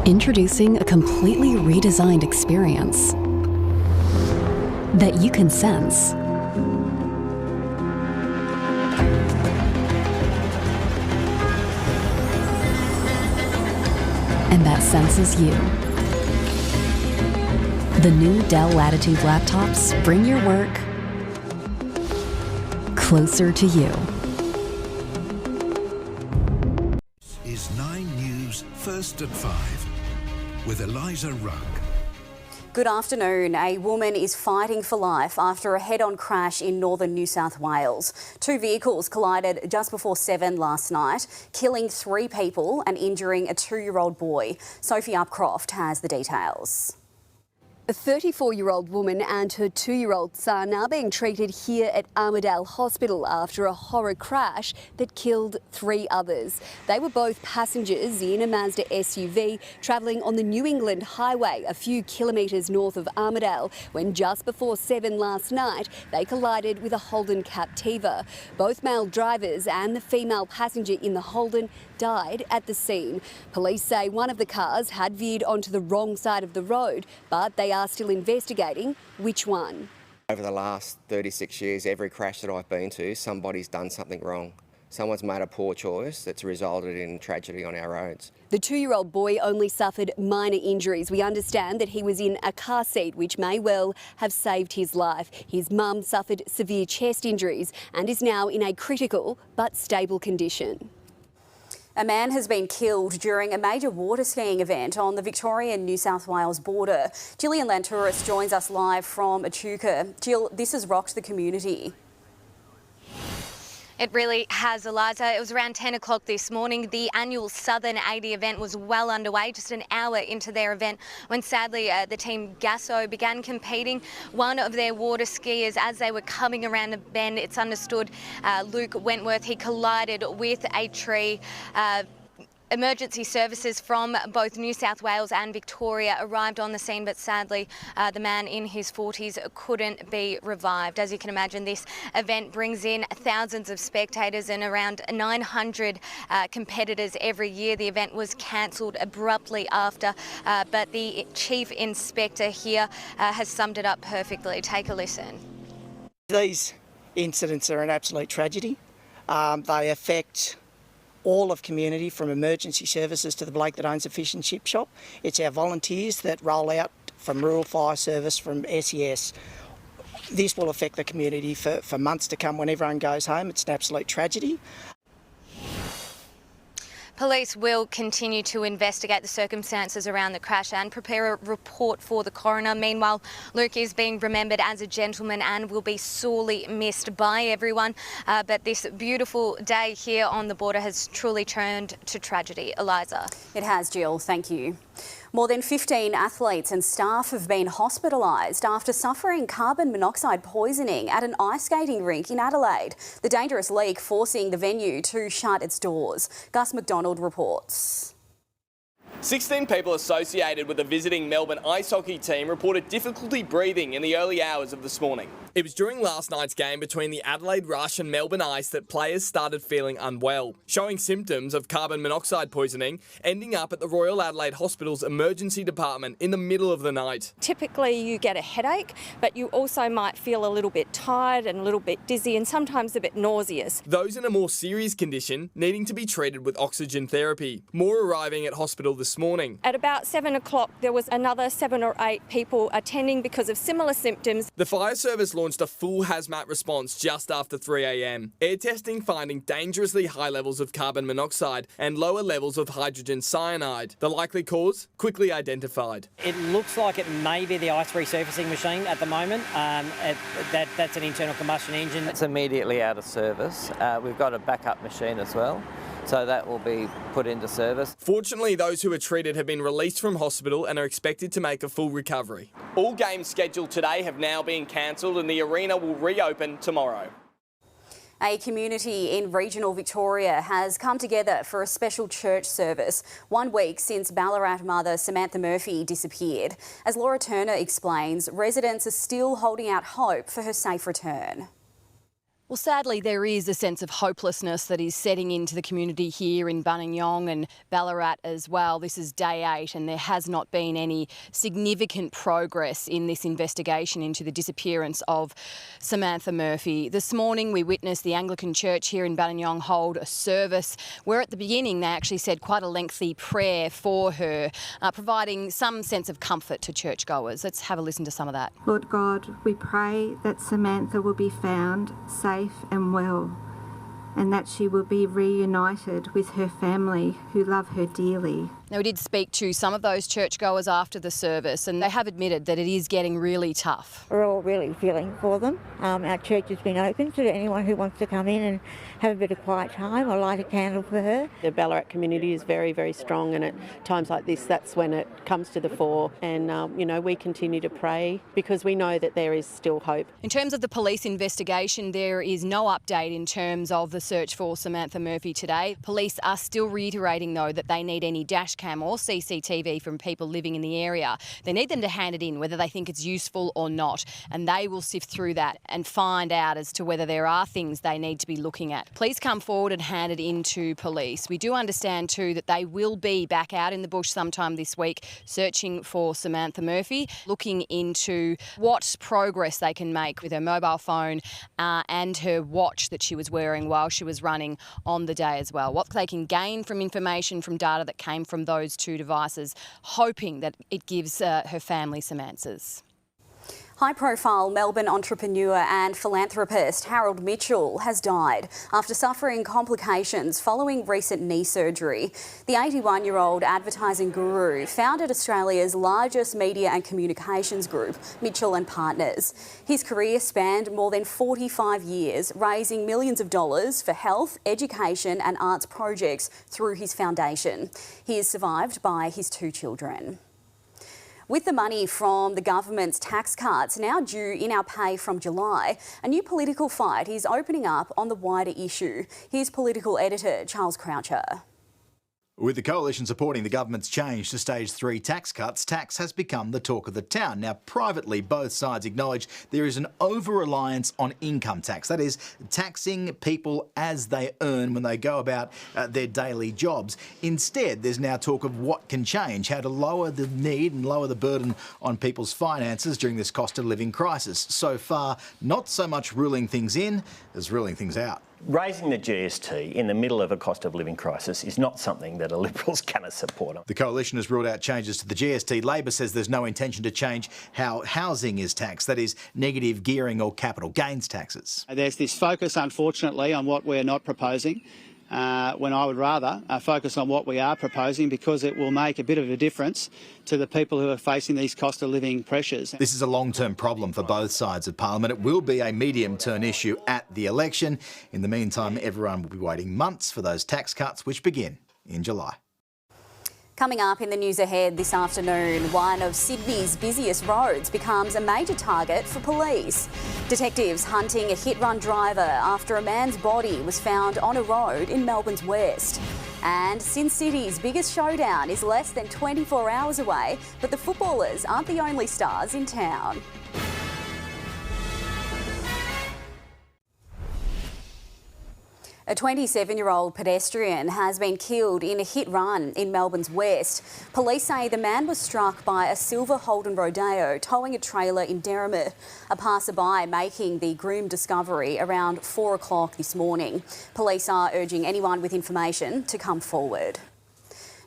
Introducing a completely redesigned experience that you can sense. And that senses you. The new Dell Latitude laptops bring your work closer to you. Is 9 News First at 5 with Eliza Rugg. Good afternoon. A woman is fighting for life after a head-on crash in northern New South Wales. 2 vehicles collided just before 7 last night, killing 3 people and injuring a 2-year-old boy. Sophie Upcroft has the details. A 34-year-old woman and her 2-year-old son are being treated here at Armidale Hospital after a horror crash that killed 3 others. They were both passengers in a Mazda SUV travelling on the New England Highway a few kilometres north of Armidale when just before 7 last night they collided with a Holden Captiva. Both male drivers and the female passenger in the Holden died at the scene. Police say one of the cars had veered onto the wrong side of the road, but they are still investigating which one. Over the last 36 years, every crash that I've been to, somebody's done something wrong. Someone's made a poor choice that's resulted in tragedy on our roads. The 2-year-old boy only suffered minor injuries. We understand that he was in a car seat, which may well have saved his life. His mum suffered severe chest injuries and is now in a critical but stable condition. A man has been killed during a major water skiing event on the Victorian-New South Wales border. Gillian Lantouris joins us live from Echuca. Jill, this has rocked the community. It really has, Eliza. It was around 10 o'clock this morning. The annual Southern 80 event was well underway, just an hour into their event, when sadly the team Gasso began competing. One of their water skiers, as they were coming around a bend, it's understood, Luke Wentworth, he collided with a tree. Emergency services from both New South Wales and Victoria arrived on the scene, but sadly the man in his 40s couldn't be revived. As you can imagine, this event brings in thousands of spectators and around 900 competitors every year. The event was cancelled abruptly after, but the Chief Inspector here has summed it up perfectly. Take a listen. These incidents are an absolute tragedy. They affect all of community, from emergency services to the bloke that owns a fish and chip shop. It's our volunteers that roll out from Rural Fire Service, from SES. This will affect the community for months to come when everyone goes home. It's an absolute tragedy. Police will continue to investigate the circumstances around the crash and prepare a report for the coroner. Meanwhile, Luke is being remembered as a gentleman and will be sorely missed by everyone. But this beautiful day here on the border has truly turned to tragedy. Eliza. It has, Jill. Thank you. More than 15 athletes and staff have been hospitalised after suffering carbon monoxide poisoning at an ice skating rink in Adelaide. The dangerous leak forcing the venue to shut its doors. Gus McDonald reports. 16 people associated with the visiting Melbourne ice hockey team reported difficulty breathing in the early hours of this morning. It was during last night's game between the Adelaide Rush and Melbourne Ice that players started feeling unwell, showing symptoms of carbon monoxide poisoning, ending up at the Royal Adelaide Hospital's emergency department in the middle of the night. Typically you get a headache, but you also might feel a little bit tired and a little bit dizzy and sometimes a bit nauseous. Those in a more serious condition needing to be treated with oxygen therapy. More arriving at hospital this morning. At about 7 o'clock there was another 7 or 8 people attending because of similar symptoms. The fire service launched a full hazmat response just after 3 a.m. Air testing finding dangerously high levels of carbon monoxide and lower levels of hydrogen cyanide. The likely cause quickly identified. It looks like it may be the ice resurfacing machine at the moment. That's an internal combustion engine. It's immediately out of service. We've got a backup machine as well, so that will be put into service. Fortunately, those who were treated have been released from hospital and are expected to make a full recovery. All games scheduled today have now been cancelled and the arena will reopen tomorrow. A community in regional Victoria has come together for a special church service 1 week since Ballarat mother Samantha Murphy disappeared. As Laura Turner explains, residents are still holding out hope for her safe return. Well, sadly, there is a sense of hopelessness that is setting into the community here in Buninyong and Ballarat as well. This is day 8 and there has not been any significant progress in this investigation into the disappearance of Samantha Murphy. This morning we witnessed the Anglican Church here in Buninyong hold a service where at the beginning they actually said quite a lengthy prayer for her, providing some sense of comfort to churchgoers. Let's have a listen to some of that. Lord God, we pray that Samantha will be found safe and well, and that she will be reunited with her family who love her dearly. Now, we did speak to some of those churchgoers after the service and they have admitted that it is getting really tough. We're all really feeling for them. Our church has been open to anyone who wants to come in and have a bit of quiet time or light a candle for her. The Ballarat community is very, very strong, and at times like this, that's when it comes to the fore. And, we continue to pray because we know that there is still hope. In terms of the police investigation, there is no update in terms of the search for Samantha Murphy today. Police are still reiterating, though, that they need any dash cam or CCTV from people living in the area. They need them to hand it in, whether they think it's useful or not, and they will sift through that and find out as to whether there are things they need to be looking at. Please come forward and hand it in to police. We do understand too that they will be back out in the bush sometime this week searching for Samantha Murphy, looking into what progress they can make with her mobile phone and her watch that she was wearing while she was running on the day as well. What they can gain from information from data that came from those two devices, hoping that it gives her family some answers. High-profile Melbourne entrepreneur and philanthropist Harold Mitchell has died after suffering complications following recent knee surgery. The 81-year-old advertising guru founded Australia's largest media and communications group, Mitchell and Partners. His career spanned more than 45 years, raising millions of dollars for health, education and arts projects through his foundation. He is survived by his 2 children. With the money from the government's tax cuts now due in our pay from July, a new political fight is opening up on the wider issue. Here's political editor Charles Croucher. With the coalition supporting the government's change to stage 3 tax cuts, tax has become the talk of the town. Now, privately, both sides acknowledge there is an over-reliance on income tax. That is, taxing people as they earn when they go about their daily jobs. Instead, there's now talk of what can change, how to lower the need and lower the burden on people's finances during this cost of living crisis. So far, not so much ruling things in as ruling things out. Raising the GST in the middle of a cost of living crisis is not something that a Liberals can support. The coalition has ruled out changes to the GST. Labor says there's no intention to change how housing is taxed, that is, negative gearing or capital gains taxes. There's this focus, unfortunately, on what we're not proposing, when I would rather focus on what we are proposing, because it will make a bit of a difference to the people who are facing these cost of living pressures. This is a long-term problem for both sides of Parliament. It will be a medium-term issue at the election. In the meantime, everyone will be waiting months for those tax cuts, which begin in July. Coming up in the news ahead this afternoon, one of Sydney's busiest roads becomes a major target for police. Detectives hunting a hit-run driver after a man's body was found on a road in Melbourne's west. And Sin City's biggest showdown is less than 24 hours away, but the footballers aren't the only stars in town. A 27-year-old pedestrian has been killed in a hit-run in Melbourne's west. Police say the man was struck by a silver Holden Rodeo towing a trailer in Derrimut, a passerby making the grim discovery around 4 o'clock this morning. Police are urging anyone with information to come forward.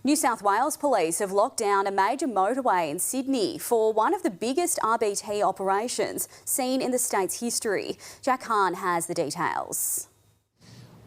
New South Wales Police have locked down a major motorway in Sydney for one of the biggest RBT operations seen in the state's history. Jack Hahn has the details.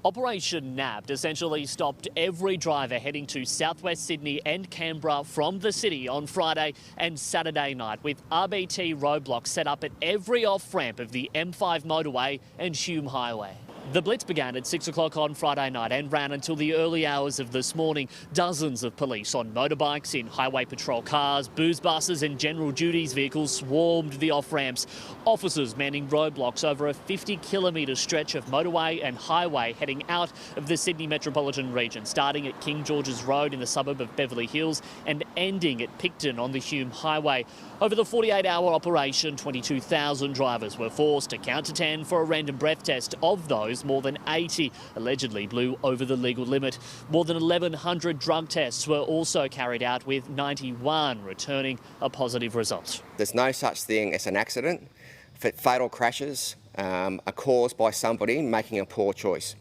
Operation Nabbed essentially stopped every driver heading to southwest Sydney and Canberra from the city on Friday and Saturday night, with RBT roadblocks set up at every off-ramp of the M5 motorway and Hume Highway. The blitz began at 6 o'clock on Friday night and ran until the early hours of this morning. Dozens of police on motorbikes, in highway patrol cars, booze buses and general duties vehicles swarmed the off-ramps. Officers manning roadblocks over a 50-kilometre stretch of motorway and highway heading out of the Sydney metropolitan region, starting at King George's Road in the suburb of Beverly Hills and ending at Picton on the Hume Highway. Over the 48-hour operation, 22,000 drivers were forced to count to 10 for a random breath test. Of those, more than 80 allegedly blew over the legal limit. More than 1,100 drug tests were also carried out, with 91 returning a positive result. There's no such thing as an accident. Fatal crashes are caused by somebody making a poor choice.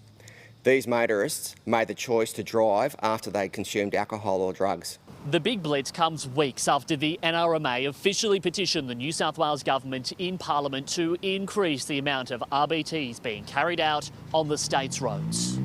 These motorists made the choice to drive after they consumed alcohol or drugs. The big blitz comes weeks after the NRMA officially petitioned the New South Wales government in Parliament to increase the amount of RBTs being carried out on the state's roads.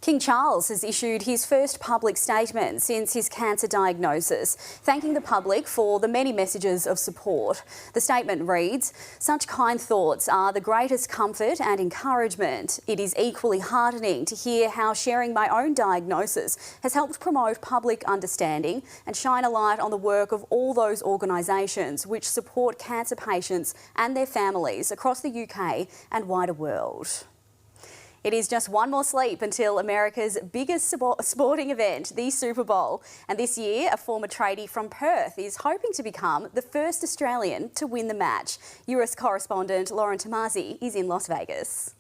King Charles has issued his first public statement since his cancer diagnosis, thanking the public for the many messages of support. The statement reads, "Such kind thoughts are the greatest comfort and encouragement. It is equally heartening to hear how sharing my own diagnosis has helped promote public understanding and shine a light on the work of all those organisations which support cancer patients and their families across the UK and wider world." It is just one more sleep until America's biggest sporting event, the Super Bowl. And this year, a former tradie from Perth is hoping to become the first Australian to win the match. US correspondent Lauren Tomasi is in Las Vegas.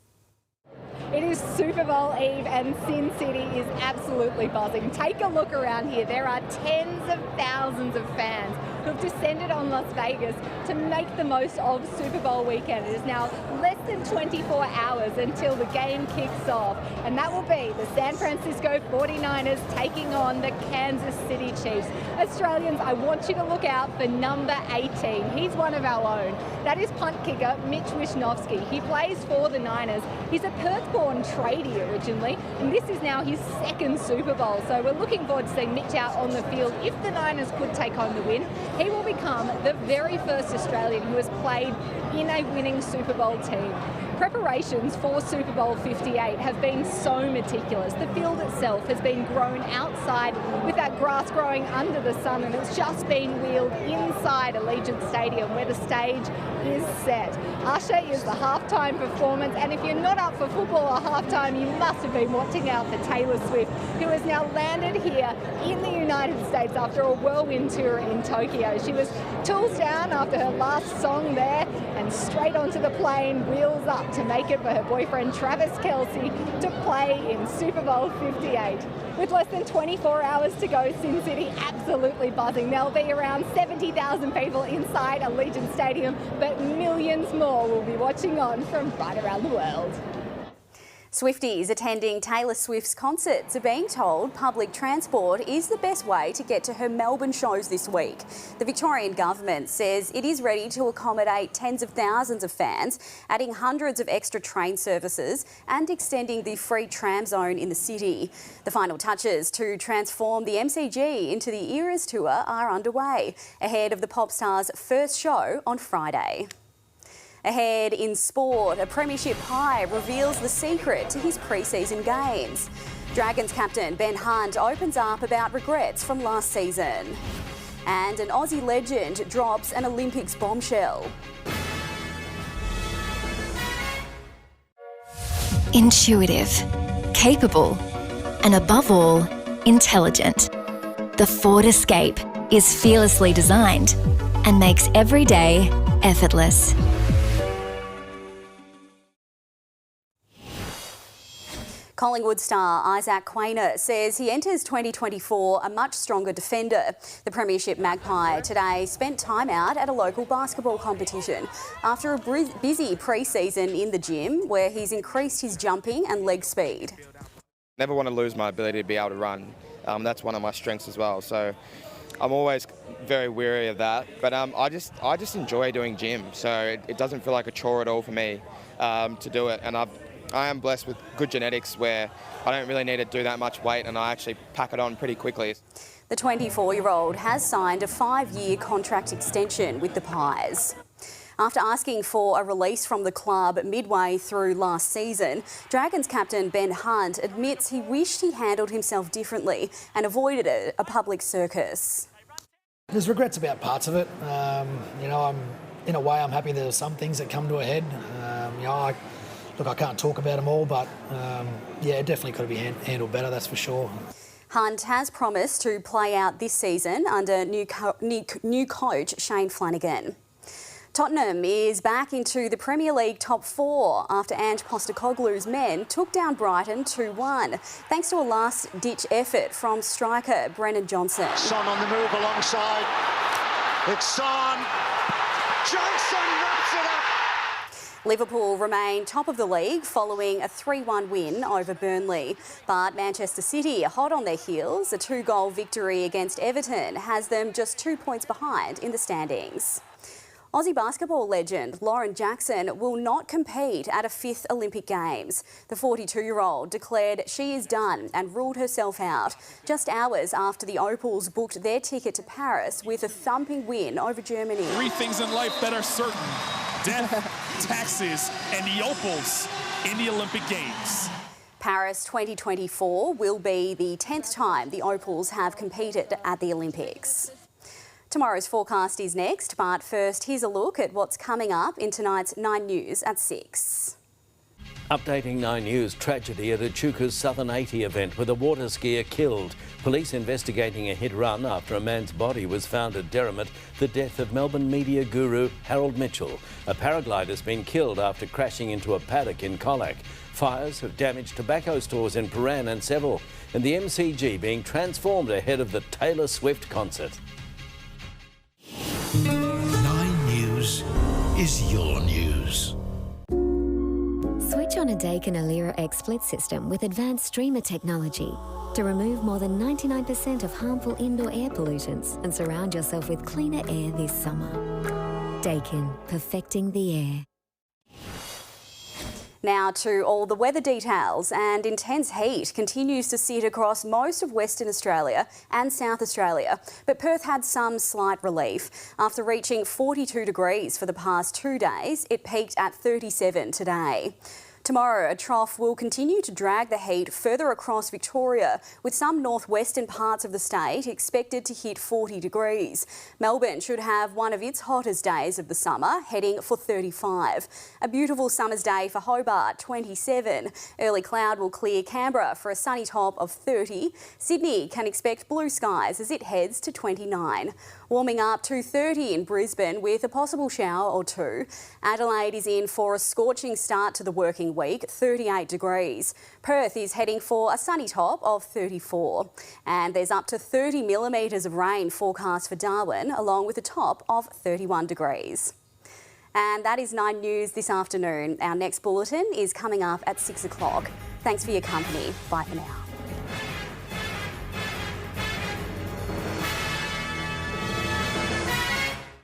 It is Super Bowl Eve and Sin City is absolutely buzzing. Take a look around here. There are tens of thousands of fans who have descended on Las Vegas to make the most of Super Bowl weekend. It is now less than 24 hours until the game kicks off, and that will be the San Francisco 49ers taking on the Kansas City Chiefs. Australians, I want you to look out for number 18. He's one of our own. That is punt kicker Mitch Wishnowsky. He plays for the Niners. He's a Perth-born tradie originally, and this is now his second Super Bowl. So we're looking forward to seeing Mitch out on the field. If the Niners could take home the win, he will become the very first Australian who has played in a winning Super Bowl team. Preparations for Super Bowl 58 have been so meticulous. The field itself has been grown outside with that grass growing under the sun, and it's just been wheeled inside Allegiant Stadium where the stage is set. Usher is the halftime performance, and if you're not up for football at halftime, you must have been watching out for Taylor Swift, who has now landed here in the United States after a whirlwind tour in Tokyo. She was tools down after her last song there and straight onto the plane, wheels up to make it for her boyfriend Travis Kelce to play in Super Bowl 58. With less than 24 hours to go, Sin City absolutely buzzing. There'll be around 70,000 people inside Allegiant Stadium, but millions more will be watching on from right around the world. Swifties attending Taylor Swift's concerts are being told public transport is the best way to get to her Melbourne shows this week. The Victorian government says it is ready to accommodate tens of thousands of fans, adding hundreds of extra train services and extending the free tram zone in the city. The final touches to transform the MCG into the Eras Tour are underway, ahead of the pop star's first show on Friday. Ahead in sport, a premiership high reveals the secret to his pre-season games. Dragons captain Ben Hunt opens up about regrets from last season. And an Aussie legend drops an Olympics bombshell. Intuitive, capable, and above all, intelligent. The Ford Escape is fearlessly designed and makes every day effortless. Collingwood star Isaac Quaynor says he enters 2024 a much stronger defender. The Premiership Magpie today spent time out at a local basketball competition after a busy pre-season in the gym where he's increased his jumping and leg speed. Never want to lose my ability to be able to run. That's one of my strengths as well. So I'm always very wary of that. But I just enjoy doing gym. So it doesn't feel like a chore at all for me to do it. And I am blessed with good genetics where I don't really need to do that much weight and I actually pack it on pretty quickly. The 24-year-old has signed a 5-year contract extension with the Pies. After asking for a release from the club midway through last season, Dragons captain Ben Hunt admits he wished he handled himself differently and avoided a public circus. There's regrets about parts of it. In a way, I'm happy there were some things that come to a head. I can't talk about them all, but it definitely could have been handled better, that's for sure. Hunt has promised to play out this season under new coach Shane Flanagan. Tottenham is back into the Premier League top four after Ange Postecoglou's men took down Brighton 2-1, thanks to a last-ditch effort from striker Brennan Johnson. Son on the move alongside. It's Son. Johnson wraps it up. Liverpool remain top of the league following a 3-1 win over Burnley. But Manchester City are hot on their heels. A 2-goal victory against Everton has them just 2 points behind in the standings. Aussie basketball legend Lauren Jackson will not compete at a 5th Olympic Games. The 42-year-old declared she is done and ruled herself out just hours after the Opals booked their ticket to Paris with a thumping win over Germany. 3 things in life that are certain: death, taxes, and the Opals in the Olympic Games. Paris 2024 will be the 10th time the Opals have competed at the Olympics. Tomorrow's forecast is next, but first, here's a look at what's coming up in tonight's 9 News at 6. Updating 9 News, tragedy at Echuca's Southern 80 event with a water skier killed. Police investigating a hit-run after a man's body was found at Derrimut, the death of Melbourne media guru Harold Mitchell. A paraglider's been killed after crashing into a paddock in Colac. Fires have damaged tobacco stores in Paran and Seville, and the MCG being transformed ahead of the Taylor Swift concert. 9 News is your news. Switch on a Daikin Alira X split system with advanced streamer technology to remove more than 99% of harmful indoor air pollutants and surround yourself with cleaner air this summer. Daikin, perfecting the air. Now to all the weather details, and intense heat continues to sit across most of Western Australia and South Australia, but Perth had some slight relief. After reaching 42 degrees for the past 2 days, it peaked at 37 today. Tomorrow, a trough will continue to drag the heat further across Victoria, with some northwestern parts of the state expected to hit 40 degrees. Melbourne should have one of its hottest days of the summer, heading for 35. A beautiful summer's day for Hobart, 27. Early cloud will clear Canberra for a sunny top of 30. Sydney can expect blue skies as it heads to 29. Warming up to 30 in Brisbane with a possible shower or two. Adelaide is in for a scorching start to the working week, 38 degrees. Perth is heading for a sunny top of 34. And there's up to 30 millimetres of rain forecast for Darwin, along with a top of 31 degrees. And that is 9 News this afternoon. Our next bulletin is coming up at 6 o'clock. Thanks for your company. Bye for now.